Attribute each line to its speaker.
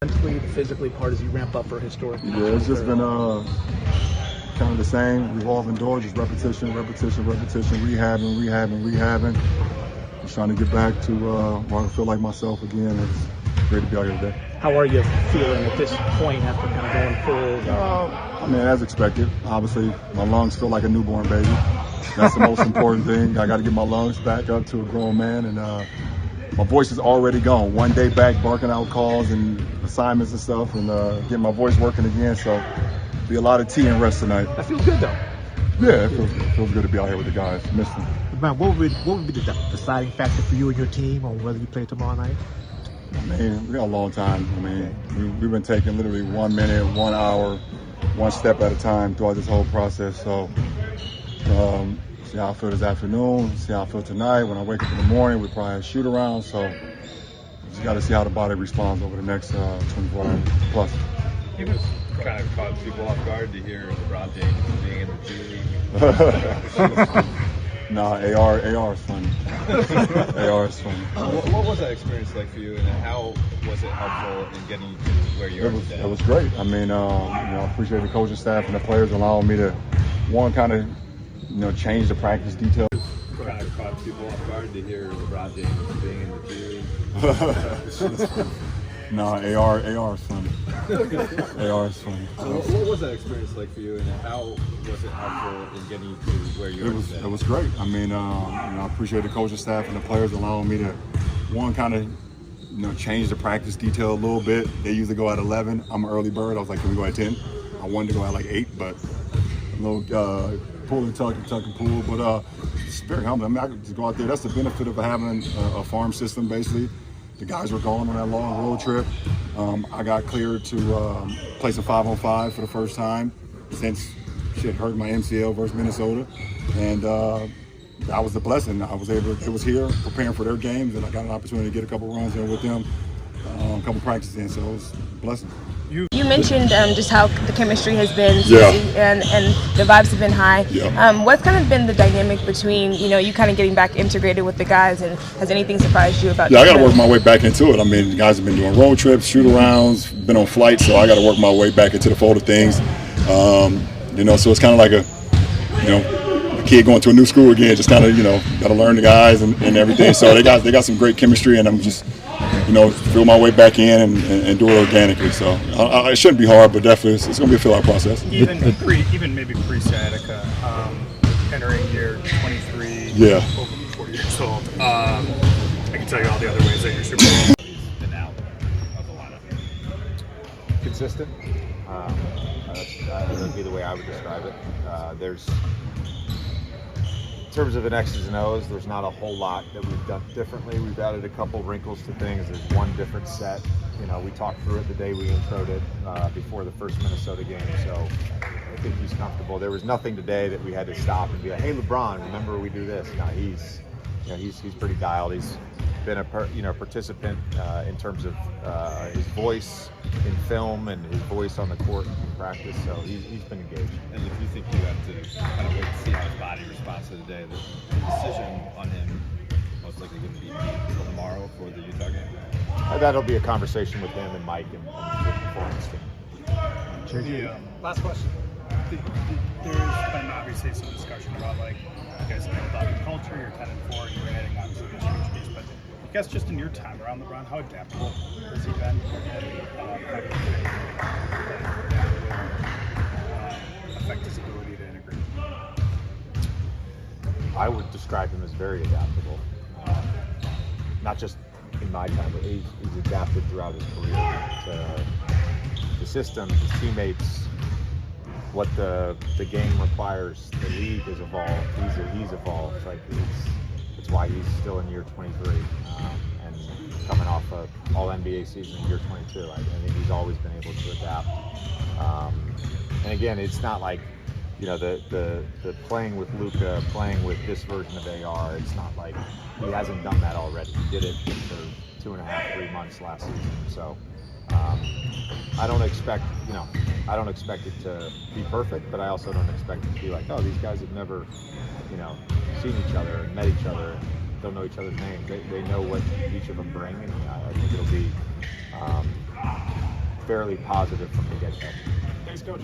Speaker 1: Mentally, the physically part as you ramp up for historic.
Speaker 2: Yeah, it's just been kind of the same revolving door, just repetition, rehabbing. Just trying to get back to where I feel like myself again. It's great to be out here today.
Speaker 1: How are you feeling at this point after kind of going full?
Speaker 2: I mean, as expected. Obviously, my lungs feel like a newborn baby. That's the most important thing. I got to get my lungs back up to a grown man, and my voice is already gone. One day back, barking out calls and assignments and stuff, and getting my voice working again. So, be a lot of tea and rest tonight.
Speaker 1: That feels good, though.
Speaker 2: Yeah, it feels good to be out here with the guys. Missed them.
Speaker 3: Man, what would be the deciding factor for you and your team on whether you play tomorrow night?
Speaker 2: I mean, we got a long time. I mean, we've been taking literally 1 minute, 1 hour, one step at a time throughout this whole process. So, see how I feel this afternoon, see how I feel tonight. When I wake up in the morning, we probably have a shoot around. So, just got to see how the body responds over the next 24 hours plus.
Speaker 4: It was kind of caught people off guard to hear LeBron James being in the G League.
Speaker 2: Nah, AR is funny. AR is funny.
Speaker 4: What was that experience like for you, and how was it helpful in getting you to where you are today?
Speaker 2: It was great. I mean, I appreciate the coaching staff and the players allowing me to, kind of, change the practice details.
Speaker 4: Kind of caught people off guard to hear LeBron James being in the G League.
Speaker 2: No, AR is funny. AR is funny.
Speaker 4: What was that experience like for you, and how was it helpful in getting you to where you are today?
Speaker 2: It was great. I mean, I appreciate the coaching staff and the players allowing me to, kind of, change the practice detail a little bit. They usually go at 11. I'm an early bird. I was like, can we go at 10? I wanted to go at like 8, but a little pull and tuck and pull. But it's very humbling. I mean, I could just go out there. That's the benefit of having a farm system, basically. The guys were gone on that long road trip. I got cleared to play some 5-on-5 for the first time since shit hurt my MCL versus Minnesota, and that was the blessing. It was here preparing for their games, and I got an opportunity to get a couple runs in with them, a couple practices in, so it was a blessing.
Speaker 5: You mentioned just how the chemistry has been,
Speaker 2: yeah,
Speaker 5: and the vibes have been high.
Speaker 2: Yeah.
Speaker 5: What's kind of been the dynamic between you kind of getting back integrated with the guys, and has anything surprised you about?
Speaker 2: Yeah, I got to work my way back into it. I mean, the guys have been doing road trips, shoot-arounds, been on flights, so I got to work my way back into the fold of things. So it's kind of like a kid going to a new school again. Just kind of got to learn the guys and everything. So they got some great chemistry, and I'm just feel my way back in and do it organically. So it shouldn't be hard, but definitely it's going to be a fill-out process.
Speaker 6: Even maybe pre-sciatica, entering year 23,
Speaker 2: yeah,
Speaker 6: over 40 years old. I can tell you all the other ways that you're Super Bowl.
Speaker 4: Been out of a lot of
Speaker 7: consistent. That would be the way I would describe it. There's, in terms of the X's and O's, there's not a whole lot that we've done differently. We've added a couple wrinkles to things. There's one different set. We talked through it the day we introed it before the first Minnesota game. So I think he's comfortable. There was nothing today that we had to stop and be like, "Hey, LeBron, remember we do this." No, he's pretty dialed. He's been a participant in terms of his voice in film and his voice on the court in practice. So he's been engaged.
Speaker 4: And if you think you have to kind of wait to see how his body responds to the day, the decision on him most likely going to be until tomorrow for the Utah game.
Speaker 7: That'll be a conversation with him and Mike and the performance team.
Speaker 6: Last question. There's been obviously some discussion about you guys know about your culture, you're 10-4, you're adding obviously these huge piece, but I guess just in your time around LeBron, how adaptable has he been? Affect his ability to integrate?
Speaker 7: I would describe him as very adaptable. Not just in my time, but he's adapted throughout his career to the system, his teammates, what the game requires. The league has evolved. He's evolved. It's why he's still in year 23 and coming off an All-NBA season in year 22. I think he's always been able to adapt. And again, it's not like the playing with Luka, playing with this version of AR. It's not like he hasn't done that already. He did it for 2.5, 3 months last season. So I don't expect it to be perfect, but I also don't expect it to be like, oh, these guys have never, seen each other and met each other, and don't know each other's names. They know what each of them bring, and I think it'll be fairly positive from the get-go.
Speaker 6: Thanks, Coach.